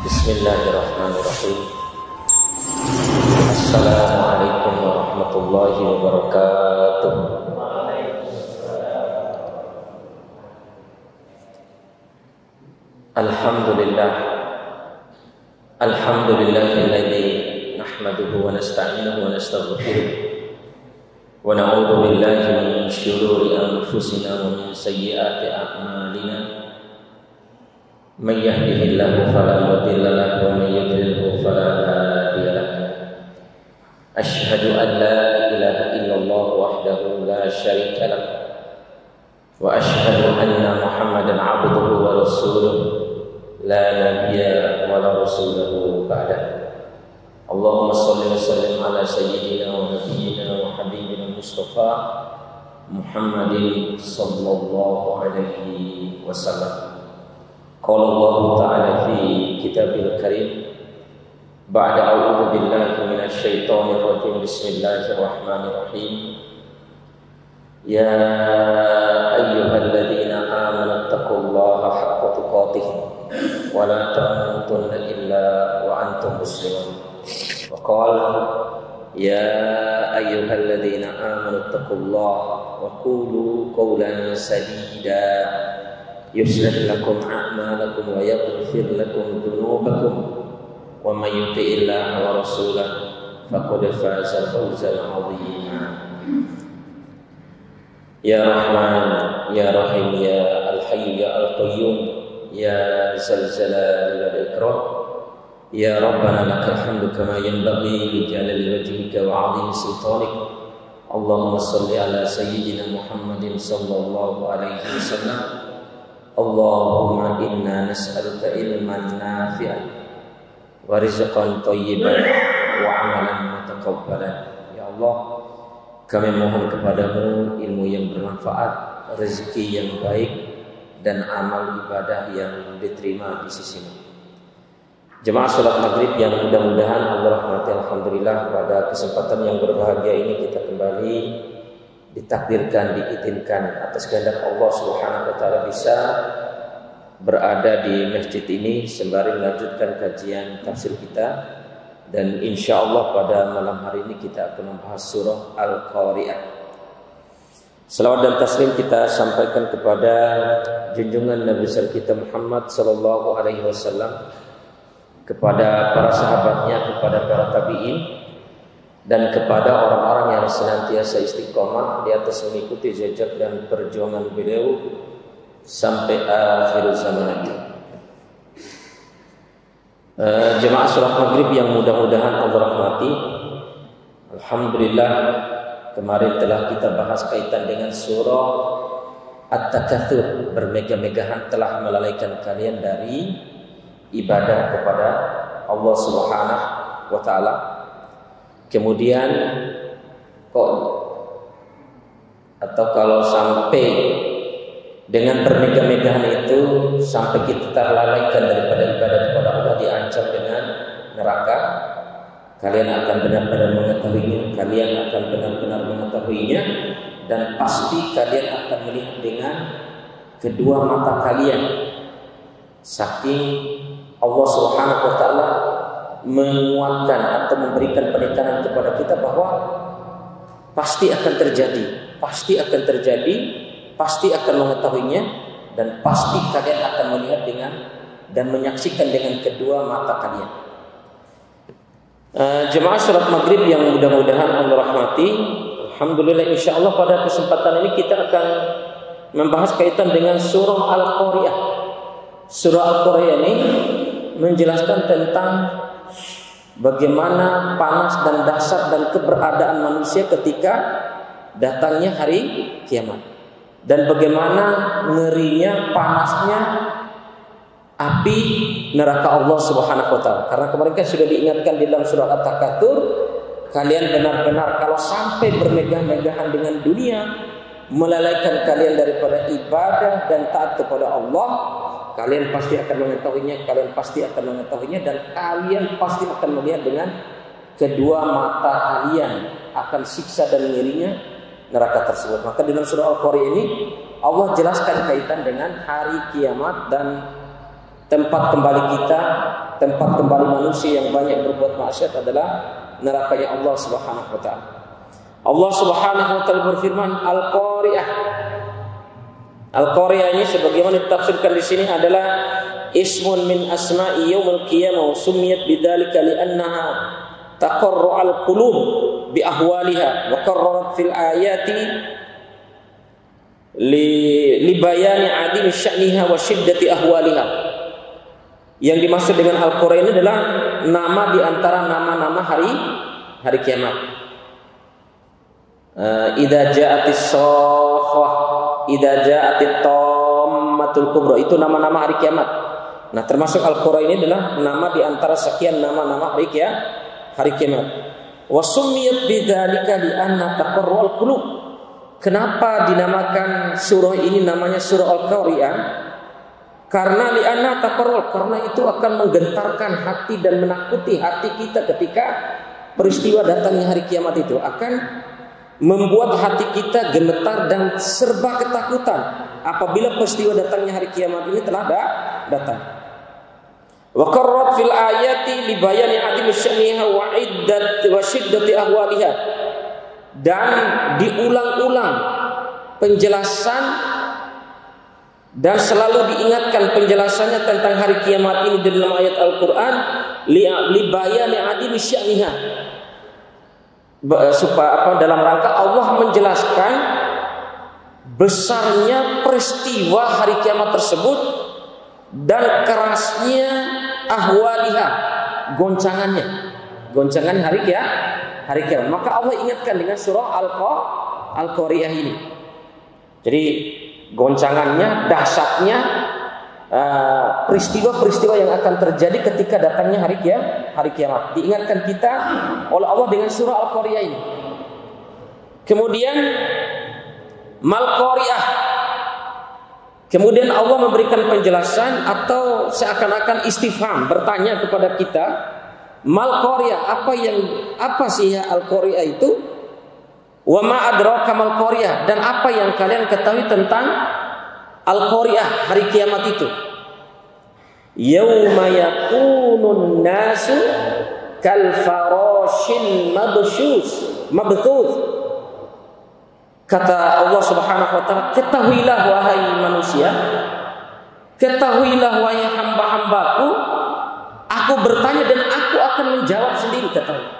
Bismillahirrahmanirrahim. Assalamualaikum warahmatullahi wabarakatuh. Alhamdulillahilladzi nahmaduhu wa nasta'inuhu wa nastaghfiruh wa na'udzu billahi min syururi anfusina wa min sayyiati a'malina. Man yahdihillahu fala mudilla lahu wa man yudlilhu fala hadiya lahu. Asyhadu an la ilaha illallah wahdahu la syarika lahu wa asyhadu anna Muhammadan 'abduhu wa rasuluh la nabiyya wa la rasulahu ba'dahu. Allahumma shalli wa sallim ala sayyidina wa nabiyyina wa habibina Mustafa Muhammadin sallallahu alaihi wasallam. Qala Allah Ta'ala fi Kitabil Karim ba'da a'udzu billahi minasy syaithanir rajim. Bismillahirrahmanirrahim. Ya ayyuhalladzina amanu taqullaha haqqa tuqatih wa la tamutunna illa wa antum muslimun. Wa qala ya ayyuhalladzina amanu taqullaha wa qulu qawlan sadida yuslih lakum a'malakum wa yaghfir lakum dhunubakum wa may yuti'illaha wa rasulahu faqad faza fawzan 'azima. Ya Rahman ya Rahim ya Al-Hayy ya Al-Qayyum ya Zal Jalali wal Ikram. Ya Rabbana lakal hamdu kama yanbaghi li jalali wajhika wa 'azimi sultanik. Allahumma shalli ala sayyidina Muhammadin sallallahu alaihi wasallam. Allahumma inna nas'aluka ilman nafi'an wa rizqan thayyiban wa amalan mutaqabbalan. Ya Allah, kami mohon kepadamu ilmu yang bermanfaat, rezeki yang baik, dan amal ibadah yang diterima di sisimu. Jemaah salat maghrib yang mudah-mudahan Allah rahmati, alhamdulillah pada kesempatan yang berbahagia ini kita kembali ditakdirkan, diizinkan atas kehendak Allah Subhanahu wa taala bisa berada di masjid ini sembari melanjutkan kajian tafsir kita, dan insya Allah pada malam hari ini kita akan membahas surah Al-Qari'ah. Salawat dan taslim kita sampaikan kepada junjungan Nabi besar kita Muhammad sallallahu alaihi wasallam, kepada para sahabatnya, kepada para tabi'in, dan kepada orang-orang yang senantiasa istiqomah di atas mengikuti jejak dan perjuangan beliau sampai akhir zaman nanti. Jemaah salat maghrib yang mudah-mudahan Allah rahmati, alhamdulillah kemarin telah kita bahas kaitan dengan surah At-Takatsur. Bermegah-megahan telah melalaikan kalian dari ibadah kepada Allah Subhanahu wa taala. Kemudian kalau sampai dengan bermegah-megahan itu sampai kita terlalaikan daripada ibadah kepada Allah, diancam dengan neraka. Kalian akan benar-benar mengetahuinya, dan pasti kalian akan melihat dengan kedua mata kalian. Saking Allah Subhanahu wa taala menguatkan atau memberikan penekanan kepada kita bahwa pasti akan terjadi, pasti akan mengetahuinya, dan pasti kalian akan melihat dengan dan menyaksikan dengan kedua mata kalian. Jemaah salat maghrib yang mudah-mudahan Allah rahmati, alhamdulillah insyaallah pada kesempatan ini kita akan membahas kaitan dengan surah Al-Qari'ah. Surah Al-Qari'ah ini menjelaskan tentang bagaimana panas dan dahsyat dan keberadaan manusia ketika datangnya hari kiamat, dan bagaimana ngerinya, panasnya api neraka Allah Subhanahu wa taala. Karena kemarin kan sudah diingatkan di dalam surah At-Takatsur, kalian benar-benar kalau sampai bermegah-megahan dengan dunia, melalaikan kalian daripada ibadah dan taat kepada Allah, kalian pasti akan mengetahuinya, dan kalian pasti akan melihat dengan kedua mata kalian akan siksa dan ngerinya neraka tersebut. Maka dalam surah Al-Qari'ah ini Allah jelaskan kaitan dengan hari kiamat dan tempat kembali kita, tempat kembali manusia yang banyak berbuat maksiat adalah nerakanya Allah Subhanahu wa taala. Allah Subhanahu wa taala berfirman, Al-Qari'ah. Al-Qari'ah ini sebagaimana ditafsirkan di sini adalah ismun min asma'i yaumil qiyamah, summiyat bidzalika li'annaha taqarru al-qulub bi ahwaliha wa qarrarat fil ayati li bayani adim sya'niha wa shiddati ahwaliha. Yang dimaksud dengan Al-Qari'ah ini adalah nama di antara nama-nama hari kiamat. Idza ja'atis shakhah, idza ja'atit tammatul kubra, itu nama-nama hari kiamat. Nah, termasuk Al-Qari'ah ini adalah nama di antara sekian nama-nama hari kiamat. Wa summiyat bidzalika li anna taqarru al-qulub. Kenapa dinamakan surah ini namanya surah Al-Qari'ah? Karena li anna taqarru, karena itu akan menggentarkan hati dan menakuti hati kita ketika peristiwa datangnya hari kiamat itu akan membuat hati kita gemetar dan serba ketakutan apabila peristiwa datangnya hari kiamat ini telah datang. Wa qarrat fil ayati li bayani adimi sya'niha wa iddat wa shiddati ahwaliha. Dan diulang-ulang penjelasan dan selalu diingatkan penjelasannya tentang hari kiamat ini di dalam ayat Al-Qur'an li bayani adimi sya'niha, supaya dalam rangka Allah menjelaskan besarnya peristiwa hari kiamat tersebut dan kerasnya ahwaliha, goncangan hari kiamat. Maka Allah ingatkan dengan surah Al-Qari'ah ini. Jadi goncangannya, dahsyatnya peristiwa-peristiwa yang akan terjadi ketika datangnya hari kiamat diingatkan kita oleh Allah dengan surah Al-Qari'ah ini. Kemudian Mal-Qari'ah, kemudian Allah memberikan penjelasan atau seakan-akan istifham, bertanya kepada kita, Mal-Qari'ah, apa sih Al-Qari'ah itu? Wa ma adraka mal-Qari'ah, dan apa yang kalian ketahui tentang Al-Qari'ah, hari kiamat itu? Yauma yakunun nasu kal farashil mabthus. Kata Allah Subhanahu wa taala, ketahuilah wahai manusia, ketahuilah wahai hamba-hambaku, aku bertanya dan aku akan menjawab sendiri, katakan.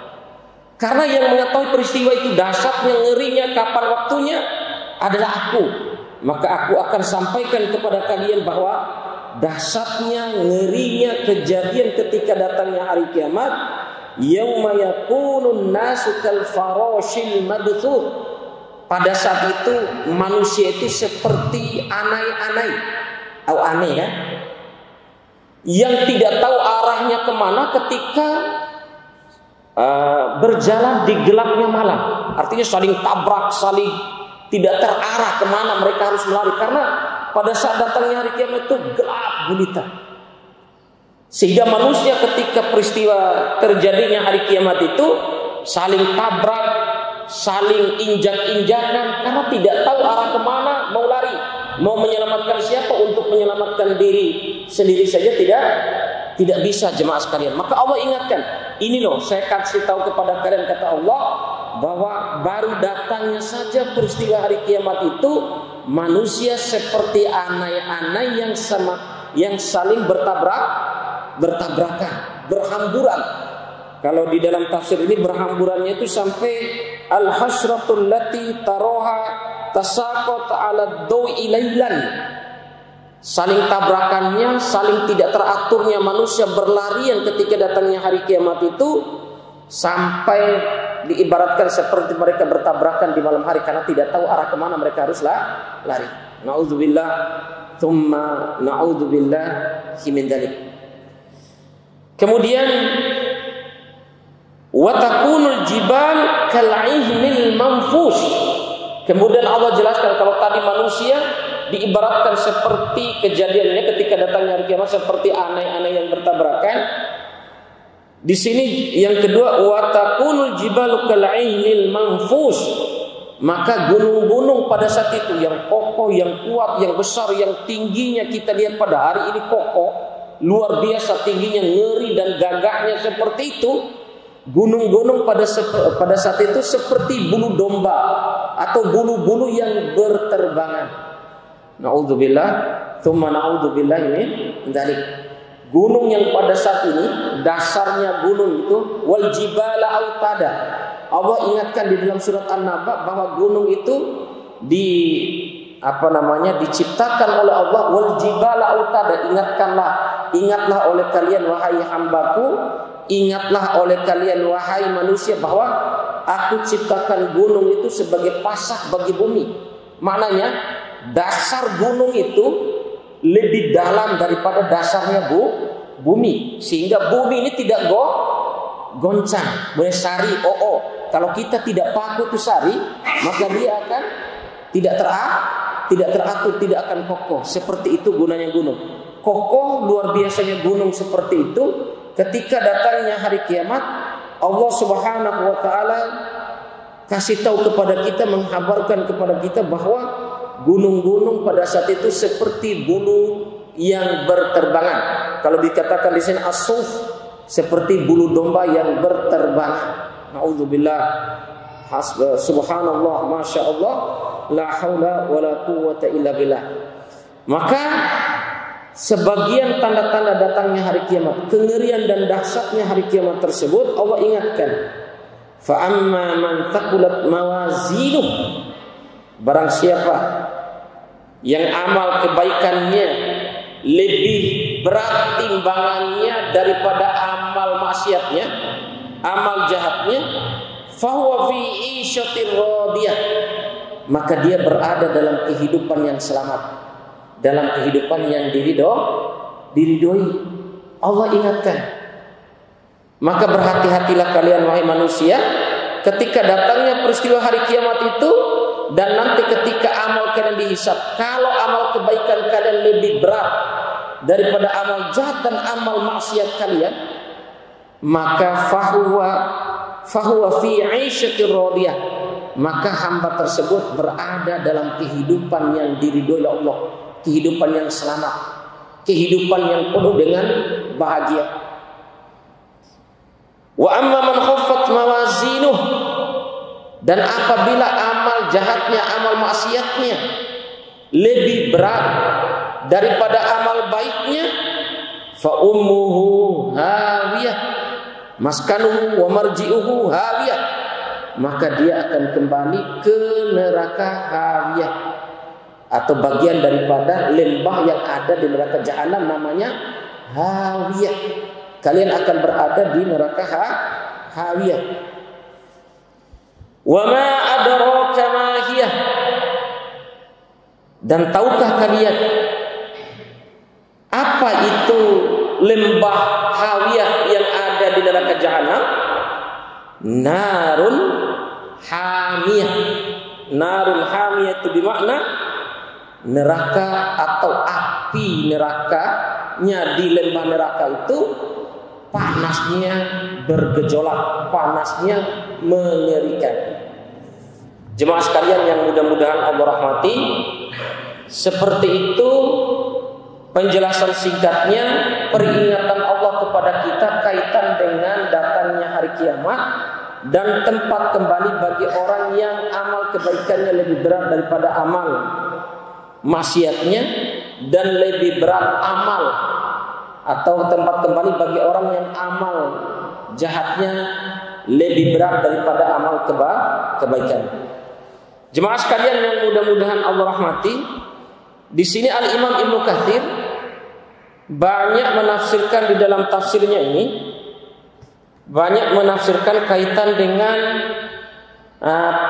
Karena yang mengetahui peristiwa itu dahsyatnya, ngerinya, kapan waktunya adalah aku. Maka aku akan sampaikan kepada kalian bahwa dahsyatnya, ngerinya kejadian ketika datangnya hari kiamat. Yauma yakunun nasu kal farashil mabthus. Pada saat itu manusia itu seperti anai-anai, aneh kan? Yang tidak tahu arahnya kemana ketika berjalan di gelapnya malam. Artinya saling tabrak, saling tidak terarah kemana mereka harus melari. Karena pada saat datangnya hari kiamat itu gelap gulita. Sehingga manusia ketika peristiwa terjadinya hari kiamat itu saling tabrak, saling injak-injakan karena tidak tahu arah kemana mau lari. Mau menyelamatkan siapa? Untuk menyelamatkan diri sendiri saja tidak bisa, jemaah sekalian. Maka Allah ingatkan, ini loh saya kasih tahu kepada kalian, kata Allah, bahwa baru datangnya saja peristiwa hari kiamat itu manusia seperti anai-anai yang saling bertabrakan, berhamburan. Kalau di dalam tafsir ini berhamburannya itu sampai al-hasratul lati taroha tasaqat ala dawi lailan. Saling tabrakannya, saling tidak teraturnya manusia berlarian ketika datangnya hari kiamat itu sampai diibaratkan seperti mereka bertabrakan di malam hari karena tidak tahu arah kemana mereka harus lari. Na'udzubillah, thumma na'udzubillah min dzalik. Kemudian wa takunul jibal kal'ihmil manfush. Kemudian Allah jelaskan kalau tadi manusia diibaratkan seperti kejadiannya ketika datangnya hari kiamat seperti anai-anai yang bertabrakan. Di sini yang kedua wa takunul jibalu kal'ihmil manfush. Maka gunung-gunung pada saat itu yang kokoh, yang kuat, yang besar, yang tingginya kita lihat pada hari ini kokoh, luar biasa tingginya, ngeri dan gagahnya seperti itu, gunung-gunung pada saat itu seperti bulu domba atau bulu-bulu yang berterbangan. Naudzubillah, tsumma naudzubillah min dzalik. Gunung yang pada saat ini dasarnya gunung itu wal jibala autada. Allah ingatkan di dalam surat An-Naba bahwa gunung itu diciptakan oleh Allah. Wal jibala autada, ingatlah oleh kalian wahai hambaku, ingatlah oleh kalian wahai manusia bahwa aku ciptakan gunung itu sebagai pasak bagi bumi. Maknanya dasar gunung itu lebih dalam daripada dasarnya bumi, sehingga bumi ini tidak goncang, boleh sari. Kalau kita tidak paku itu sari, maka dia akan tidak teratur, tidak akan kokoh. Seperti itu gunanya gunung. Kokoh luar biasanya gunung seperti itu. Ketika datangnya hari kiamat, Allah Subhanahu wa taala kasih tahu kepada kita, menghabarkan kepada kita bahwa gunung-gunung pada saat itu seperti bulu yang berterbangan. Kalau dikatakan di sini as-suf, seperti bulu domba yang berterbangan. Nauzubillah. Subhanallah, masya Allah, la haula wala quwwata illa billah. Maka sebagian tanda-tanda datangnya hari kiamat, kengerian dan dahsyatnya hari kiamat tersebut, Allah ingatkan. Fa amma man thaqulat mawazinuh, barang siapa yang amal kebaikannya lebih berat timbangannya daripada amal maksiatnya, amal jahatnya, fahuwa fi isyatir radiyah, maka dia berada dalam kehidupan yang selamat, dalam kehidupan yang diridhoi. Allah ingatkan. Maka berhati-hatilah kalian wahai manusia ketika datangnya peristiwa hari kiamat itu, dan nanti ketika amal kalian dihisab. Kalau amal kebaikan kalian lebih berat daripada amal jahat dan amal maksiat kalian, maka fahuwa fi 'aisyatir radiyah, maka hamba tersebut berada dalam kehidupan yang diridhoi Allah, kehidupan yang selamat, kehidupan yang penuh dengan bahagia. Wa amma man khaffat mawazinuh, dan apabila amal jahatnya, amal maksiatnya lebih berat daripada amal baiknya, fa ummuhu hawiyah maskanuhu wa marji'uhu hawiyah, maka dia akan kembali ke neraka hawiyah, atau bagian daripada lembah yang ada di neraka jahanam, namanya hawiyah. Kalian akan berada di neraka hawiyah. Wa ma adraka ma hiya, dan tahukah kalian apa itu lembah hawiyah yang ada di neraka jahanam? Narun hamiyah. Narun hamiyah itu bermakna neraka atau api nerakanya di lembah neraka itu panasnya bergejolak, panasnya mengerikan. Jemaah sekalian yang mudah-mudahan Allah rahmati, seperti itu penjelasan singkatnya peringatan Allah kepada kita kaitan dengan datangnya hari kiamat dan tempat kembali bagi orang yang amal kebaikannya lebih berat daripada amal maksiatnya, dan lebih berat amal atau tempat kembali bagi orang yang amal jahatnya lebih berat daripada amal kebaikan. Jemaah sekalian yang mudah-mudahan Allah rahmati, di sini Al-Imam Ibnu Katsir banyak menafsirkan di dalam tafsirnya ini, banyak menafsirkan kaitan dengan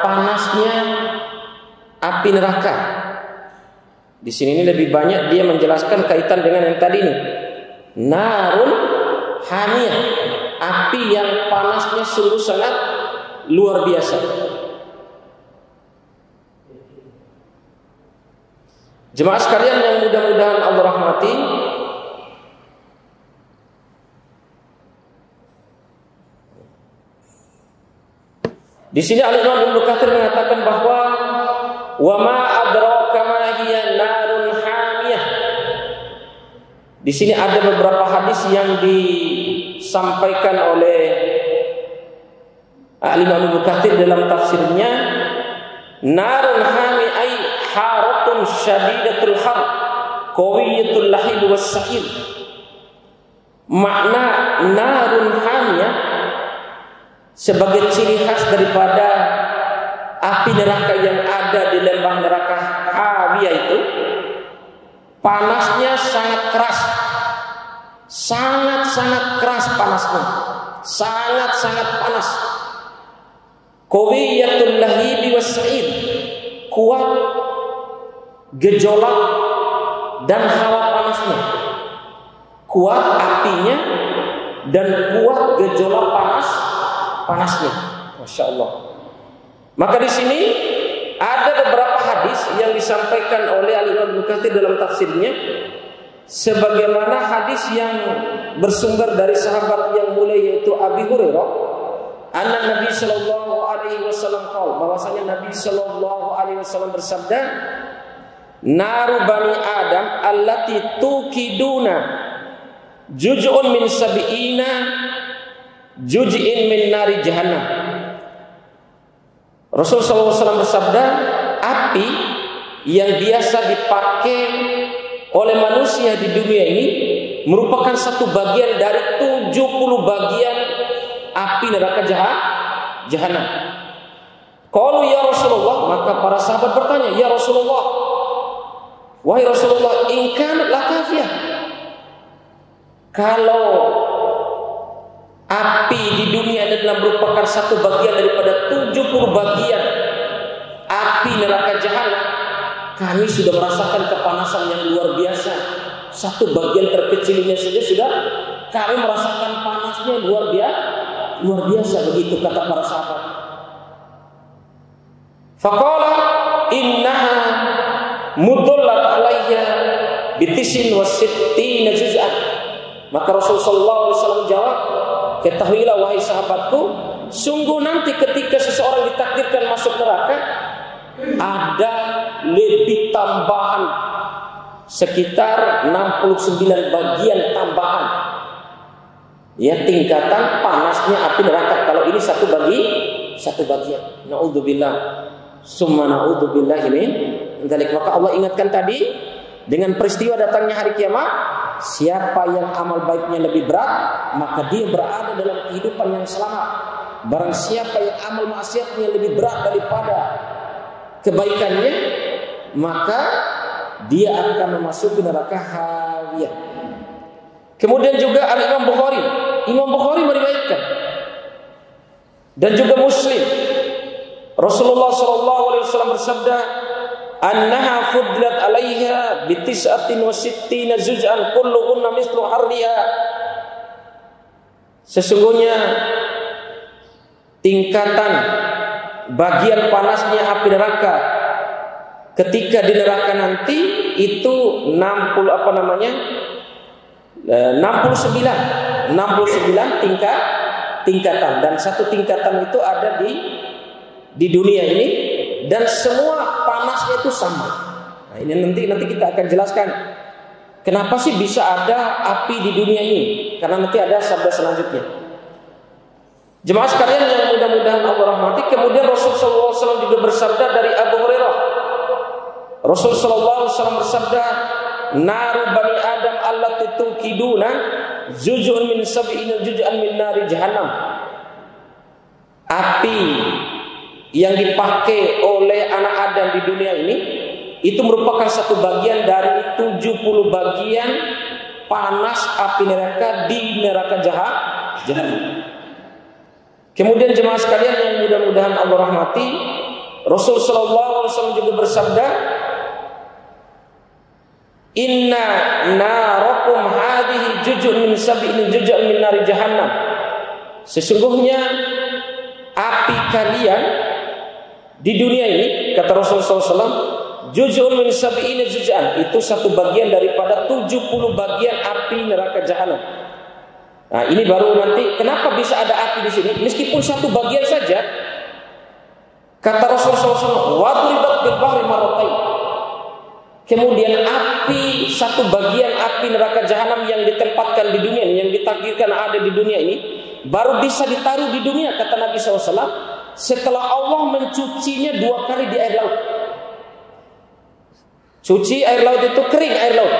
panasnya api neraka. Di sini ini lebih banyak dia menjelaskan kaitan dengan yang tadi ini, narun hamiyah, api yang panasnya sungguh sangat luar biasa. Jemaah sekalian yang mudah-mudahan Allah rahmati, di sini Al-Imam Ibnu Katsir mengatakan bahwa wa ma adraka ma hiya narun hamiyah, Di sini ada beberapa hadis yang disampaikan oleh Imam Ibnu Katsir dalam tafsirnya, narun hami ay haratun syadidatul har qawiyatul lahib was sa'ir. Makna narun hamiyah sebagai ciri khas daripada api neraka yang ada di lembah neraka Hawiyah itu, panasnya sangat keras, sangat keras panasnya, sangat panas. Qawiyatul lahibi was sa'ir, kuat gejolak dan hawa panasnya, kuat apinya dan kuat gejolak panasnya. Masya Allah. Maka di sini ada beberapa hadis yang disampaikan oleh Al-Imam Ibnu Katsir dalam tafsirnya, sebagaimana hadis yang bersumber dari sahabat yang mulia yaitu Abi Hurairah, anna Nabi sallallahu alaihi wasallam qaul, bahwasanya Nabi sallallahu alaihi wasallam bersabda, naru bani Adam allati tukiduna juz'un min sab'ina juz'in min nari jahannam. Rasulullah SAW bersabda, api yang biasa dipakai oleh manusia di dunia ini merupakan satu bagian dari 70 bagian api neraka jahanam. Qalu ya Rasulullah, maka para sahabat bertanya, ya Rasulullah, wahai Rasulullah, in kanat la kafiyah, kalau api di dunia adalah merupakan satu bagian daripada 70 bagian api neraka jahanam, kami sudah merasakan kepanasan yang luar biasa. Satu bagian terkecilnya saja sudah kami merasakan panasnya luar biasa. Begitu kata para sahabat. Faqala innaha mudallat alayya bitisin wasittina juz'an. Maka Rasulullah SAW jawab, ketahuilah wahai sahabatku, sungguh nanti ketika seseorang ditakdirkan masuk neraka, ada lebih tambahan sekitar 69 bagian tambahan, ya, tingkatan panasnya api neraka. Kalau ini satu bagian. Naudzubillah, summa naudzubillah min dzalik. Maka Allah ingatkan tadi dengan peristiwa datangnya hari kiamat, siapa yang amal baiknya lebih berat, maka dia berada dalam kehidupan yang selamat. Barang siapa yang amal maksiatnya lebih berat daripada kebaikannya, maka dia akan memasuki neraka Hawiyah. Kemudian juga Imam Bukhari meriwayatkan, dan juga Muslim, Rasulullah SAW bersabda, annaha fudlat alaiha bitis'atin wa sittina juz'an kulluhunna mislu harriha. Sesungguhnya tingkatan bagian panasnya api neraka ketika di neraka nanti itu 69 tingkatan, dan satu tingkatan itu ada di dunia ini, dan semua panasnya itu sama. Nah, ini nanti kita akan jelaskan kenapa sih bisa ada api di dunia ini, karena nanti ada sabda selanjutnya. Jemaah sekalian yang mudah-mudahan Allah rahmati, kemudian Rasulullah SAW juga bersabda dari Abu Hurairah, Rasulullah SAW bersabda, naru bani Adam allati tukiduna juz'un min sab'ina juz'an min nari jahannam. Api yang dipakai oleh anak Adam di dunia ini itu merupakan satu bagian dari 70 bagian panas api neraka di neraka jahanam. Kemudian jemaah sekalian yang mudah-mudahan Allah rahmati, Rasulullah SAW juga bersabda, inna narakum hadhihi juz'un min sab'in juz'an min nari jahannam. Sesungguhnya api kalian di dunia ini, kata Rasulullah SAW, juz'un min sab'in juz'an, itu satu bagian daripada 70 bagian api neraka jahanam. Nah, ini baru nanti kenapa bisa ada api di sini, meskipun satu bagian saja. Kata Rasulullah SAW, wadribat bil bahri marratain. Kemudian api, satu bagian api neraka jahanam yang ditempatkan di dunia ini, yang ditakdirkan ada di dunia ini, baru bisa ditaruh di dunia, kata Nabi SAW, setelah Allah mencucinya 2 kali di air laut. Cuci air laut itu kering air laut.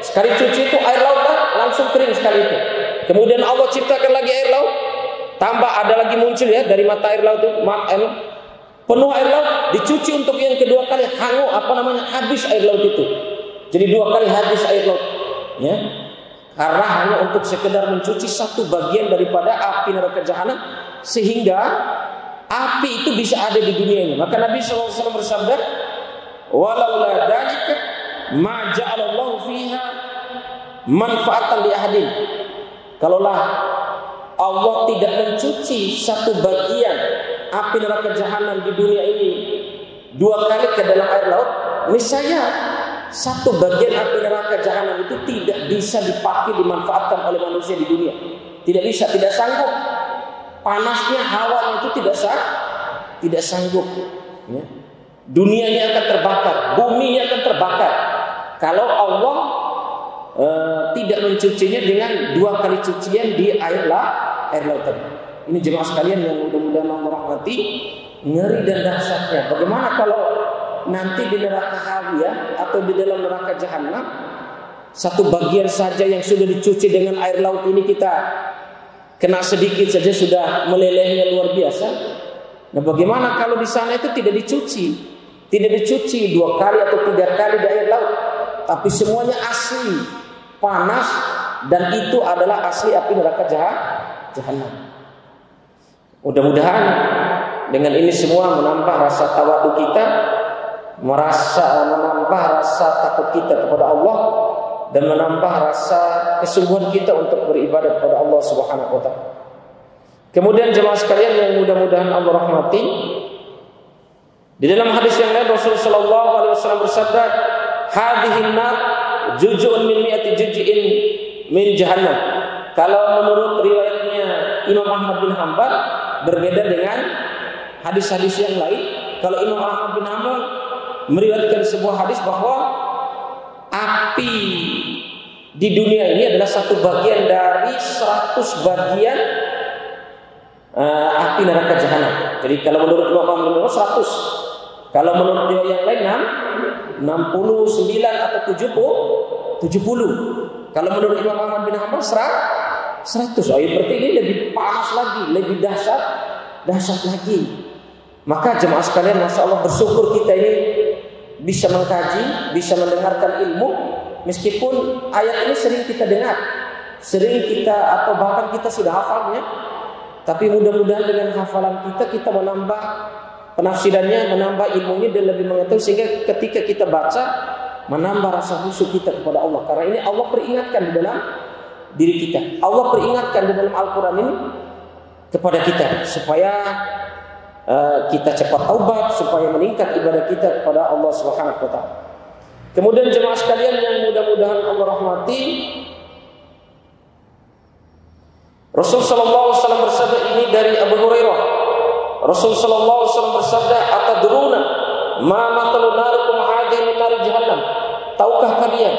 Sekali cuci itu air laut langsung kering sekali itu. Kemudian Allah ciptakan lagi air laut, tambah ada lagi muncul ya dari mata air laut itu, penuh air laut, dicuci untuk yang kedua kali, habis air laut itu. Jadi 2 kali habis air laut, ya. Karena hanya untuk sekedar mencuci satu bagian daripada api neraka jahanam, sehingga api itu bisa ada di dunia ini. Maka Nabi SAW bersabda, "Walaula dzalika ma ja'alallahu fiha manfaatan li ahadin." Kalaulah Allah tidak mencuci satu bagian api neraka jahanam di dunia ini 2 kali ke dalam air laut, niscaya satu bagian api neraka jahanam itu tidak bisa dipakai, dimanfaatkan oleh manusia di dunia. Tidak bisa, tidak sanggup. Panasnya, hawanya itu tidak sanggup. Ya. Dunianya akan terbakar, buminya akan terbakar. Kalau Allah tidak mencucinya dengan 2 kali cucian di air laut tadi. Ini jemaah sekalian yang mudah-mudahan Allah rahmati, ngeri dan dahsyatnya. Bagaimana kalau nanti di neraka hawiyah atau di dalam neraka jahanam, satu bagian saja yang sudah dicuci dengan air laut ini kita kena sedikit saja sudah melelehnya luar biasa. Nah, bagaimana kalau di sana itu tidak dicuci? Tidak dicuci 2 kali atau 3 kali di air laut, tapi semuanya asli, panas, dan itu adalah asli api neraka jahanam. Mudah-mudahan dengan ini semua menambah rasa tawadu kita, menambah rasa takut kita kepada Allah, dan menambah rasa kesungguhan kita untuk beribadah kepada Allah Subhanahu wa taala. Kemudian jemaah sekalian yang mudah-mudahan Allah rahmati, di dalam hadis yang lain Rasulullah sallallahu alaihi wasallam bersabda, "Hadhihin nar juz'un min mi'ati juz'in min jahannam." Kalau menurut riwayatnya Imam Ahmad bin Hanbal berbeda dengan hadis-hadis yang lain. Kalau Imam Ahmad bin Hanbal meriwayatkan sebuah hadis bahwa api di dunia ini adalah satu bagian dari 100 bagian api neraka jahanam. Jadi kalau menurut Imam Ahmad bin Hanbal 100. Kalau menurut riwayat yang lain 69 atau 70. Kalau menurut Imam Ahmad bin Hanbal 100. Oh, berarti ini lebih panas lagi, lebih dahsyat lagi. Maka jemaah sekalian, masya Allah, bersyukur kita ini bisa mengkaji, bisa mendengarkan ilmu, meskipun ayat ini sering kita dengar, sering kita atau bahkan kita sudah hafalnya, tapi mudah-mudahan dengan hafalan kita menambah penafsirannya, menambah ilmunya dan lebih mengetahui, sehingga ketika kita baca menambah rasa khusyuk kita kepada Allah. Karena ini Allah peringatkan di dalam diri kita. Allah peringatkan di dalam Al-Quran ini kepada kita supaya kita cepat taubat, supaya meningkat ibadah kita kepada Allah Subhanahu wa taala. Kemudian jemaah sekalian yang mudah-mudahan Allah rahmati, Rasul sallallahu alaihi wasallam bersabda, ini dari Abu Hurairah. Rasul sallallahu alaihi wasallam bersabda, "Atadruna ma mathalu narikum hadhihi min nar jahannam?" Tahukah kalian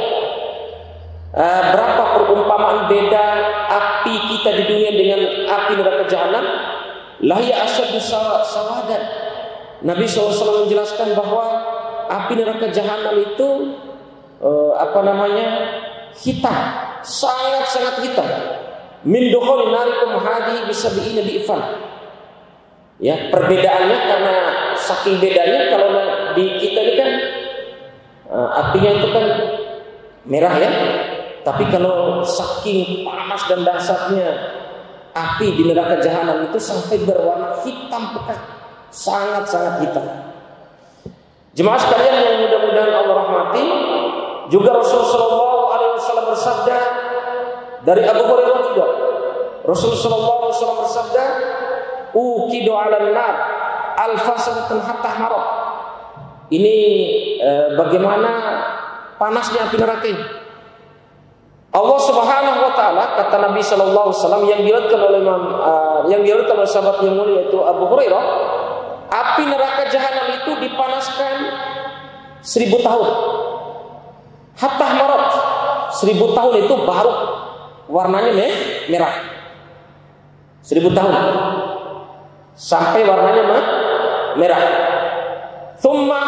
berapa perumpamaan beda api kita di dunia dengan api neraka jahanam? Lahya asyaddu sawadan. Nabi SAW menjelaskan bahwa api neraka jahanam itu hitam, sangat-sangat hitam. Min dukhuli narikum hadhihi bisabi'ina bi'fan. Ya, perbedaannya karena saking bedanya, kalau di kita ini kan apinya itu kan merah ya. Tapi kalau saking panas dan dahsyatnya api di neraka jahanam itu sampai berwarna hitam pekat, sangat-sangat hitam. Jemaah sekalian yang mudah-mudahan Allah rahmati, juga Rasulullah SAW bersabda dari Abu Hurairah juga. Rasulullah SAW bersabda, "Uqidu 'alan nar al-fasadatan hatta harab." Ini bagaimana panasnya api neraka ini. Allah Subhanahu wa taala, kata Nabi sallallahu alaihi wasallam yang diriwayatkan oleh sahabat yang mulia yaitu Abu Hurairah, api neraka jahanam itu dipanaskan 1000 tahun. Hatta marot 1000 tahun itu baru warnanya merah. 1000 tahun sampai warnanya merah. Thumma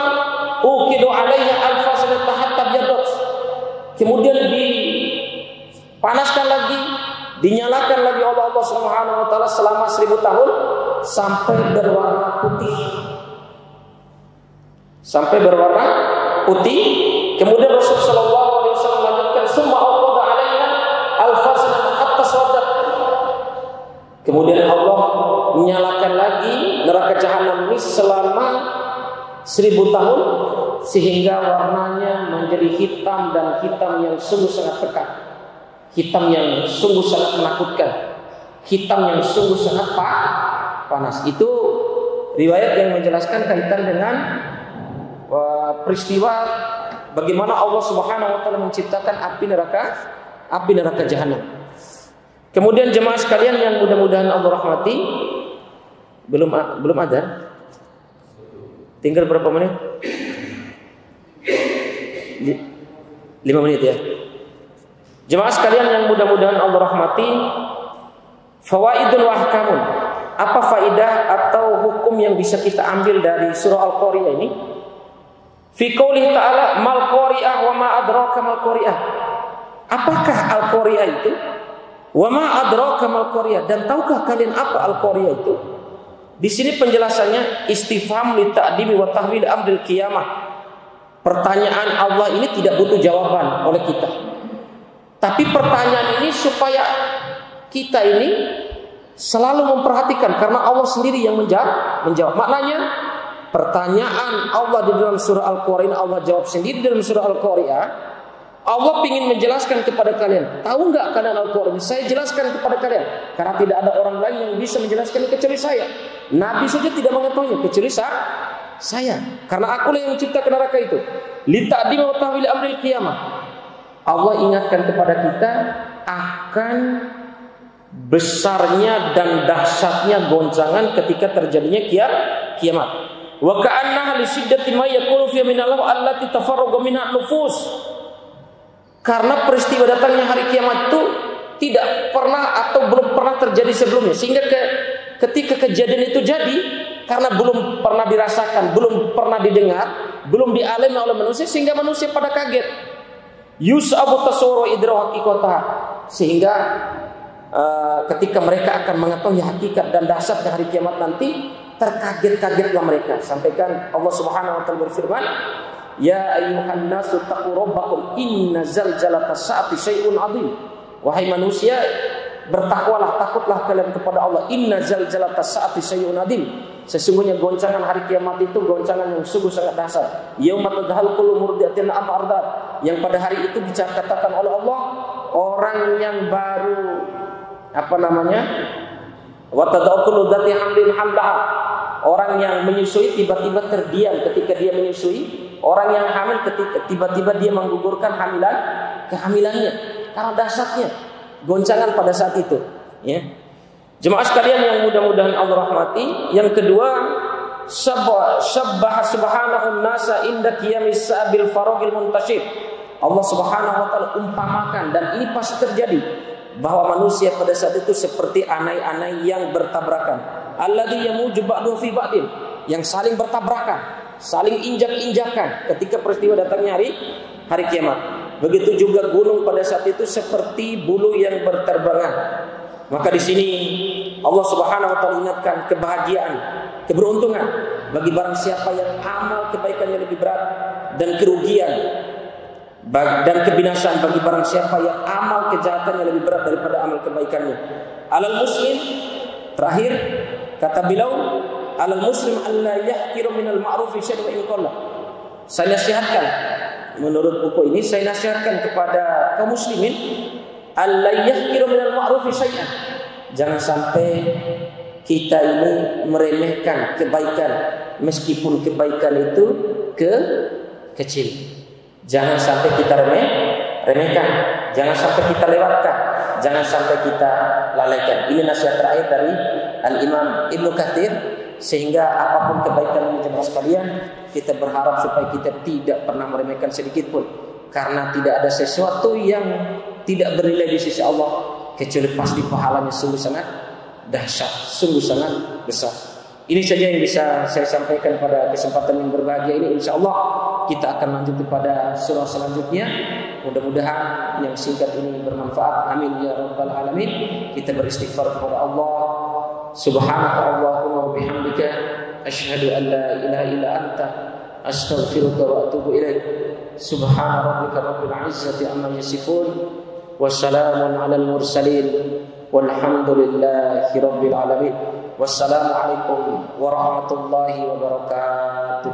uqidu 'alaiha alfasanata hatta byadat. Kemudian dipanaskan lagi, dinyalakan lagi oleh Allah Subhanahu wa taala selama 1000 tahun sampai berwarna putih. Sampai berwarna putih. Kemudian Rasulullah sallallahu alaihi wasallam melanjutkan summa uqida 'alaiha alfasanata hatta swadat. Kemudian Allah menyalakan lagi neraka jahanam ini selama 1000 tahun sehingga warnanya menjadi hitam, dan hitam yang sungguh sangat pekat, hitam yang sungguh sangat menakutkan, hitam yang sungguh sangat panas. Itu riwayat yang menjelaskan kaitan dengan peristiwa bagaimana Allah Subhanahu wa taala menciptakan api neraka jahanam. Kemudian jemaah sekalian yang mudah-mudahan Allah rahmati, belum ada. Tinggal berapa menit? 5 menit ya. Jemaah sekalian yang mudah-mudahan Allah rahmati, fawaidun wa ahkamun. Apa faidah atau hukum yang bisa kita ambil dari surah Al-Qari'ah ini? Fi qouli ta'ala mal qari'ah wa ma adraka mal qari'ah. Apakah Al-Qari'ah itu? Wa ma adraka mal qari'ah, dan tahukah kalian apa Al-Qari'ah itu? Di sini penjelasannya istifham li ta'dimi wa tahwil amril qiyamah. Pertanyaan Allah ini tidak butuh jawaban oleh kita. Tapi pertanyaan ini supaya kita ini selalu memperhatikan, karena Allah sendiri yang menjawab. Maknanya pertanyaan Allah di dalam surah Al-Qari'ah, Allah jawab sendiri dalam surah Al-Qari'ah. Allah ingin menjelaskan kepada kalian. Tahu nggak kalian Al-Qari'ah? Saya jelaskan kepada kalian karena tidak ada orang lain yang bisa menjelaskan kecuali saya. Nabi saja tidak mengetahuinya kecuali saya. Karena akulah yang menciptakan neraka itu. Li ta'dim wa tahwil amril qiyamah. Allah ingatkan kepada kita akan besarnya dan dahsyatnya goncangan ketika terjadinya kiamat. Wa ka'annaha li shiddati ma yakunu fi minallah allati tafarraga minha nufus. Karena peristiwa datangnya hari kiamat itu tidak pernah atau belum pernah terjadi sebelumnya, sehingga ketika kejadian itu jadi, karena belum pernah dirasakan, belum pernah didengar, belum dialami oleh manusia, sehingga manusia pada kaget. Yus'abu tasawwur idrahu haqiqatah, sehingga ketika mereka akan mengetahui hakikat dan dahsyatnya hari kiamat nanti, terkaget-kagetlah mereka. Sampaikan Allah Subhanahu wa taala berfirman, ya ayyuhan nasu taqu rabbakum inna zalzalatas saati syai'un 'adzim. Wahai manusia, bertakwalah, takutlah kalian kepada Allah. Inna zalzalatas saati syai'un 'adzim. Sesungguhnya goncangan hari kiamat itu goncangan yang sungguh sangat dahsyat. Yauma tadhhalu kullu murdi'atin amma arda'at. Yang pada hari itu dikatakan oleh Allah, orang yang baru wa tad'u kullu dzati hamlin hamlaha. Orang yang menyusui tiba-tiba terdiam ketika dia menyusui. Orang yang hamil ketika tiba-tiba dia menggugurkan kehamilannya karena dahsyatnya goncangan pada saat itu, ya. Jemaah sekalian yang mudah-mudahan Allah rahmati, yang kedua, syabbaha subhanahu nasa inda qiyamis sa'bil faragil muntashir. Allah Subhanahu wa taala umpamakan, dan ini pasti terjadi, bahwa manusia pada saat itu seperti anai-anai yang bertabrakan. Alladzi yamuju ba'du fi ba'din, yang saling bertabrakan, saling injak-injakan ketika peristiwa datangnya hari kiamat. Begitu juga gunung pada saat itu seperti bulu yang berterbangan. Maka di sini Allah Subhanahu wa taala ingatkan kebahagiaan, keberuntungan bagi barang siapa yang amal kebaikannya lebih berat, dan kerugian dan kebinasaan bagi barang siapa yang amal kejahatannya lebih berat daripada amal kebaikannya. Alal muslim, terakhir kata beliau, alal muslim alla yahqiru minal ma'rufi syai'an in qalla. Saya nasihatkan, menurut buku ini saya nasihatkan kepada kaum muslimin, alla yahqiru minal ma'rufi syai'an. Jangan sampai kita ini meremehkan kebaikan, meskipun kebaikan itu kecil. Jangan sampai kita remehkan, jangan sampai kita lewatkan, jangan sampai kita lalaikan. Ini nasihat terakhir dari Al-Imam Ibnu Katsir, sehingga apapun kebaikan yang jemaah sekalian, kita berharap supaya kita tidak pernah meremehkan sedikit pun. karena tidak ada sesuatu yang tidak bernilai di sisi Allah kecuali pasti pahalanya sungguh sangat dahsyat, sungguh sangat besar. Ini saja yang bisa saya sampaikan pada kesempatan yang berbahagia ini. Insya Allah kita akan lanjut pada surah selanjutnya. Mudah-mudahan yang singkat ini bermanfaat. Amin ya rabbal alamin. Kita beristighfar kepada Allah. Subhanaka Allahumma wa bihamdika asyhadu an la ilaha illa anta astaghfiruka wa atubu ilaik. Subhana rabbika rabbil izzati amma yasifun. Wassalamun alal mursalin walhamdulillahi rabbil alamin. Wassalamualaikum warahmatullahi wabarakatuh.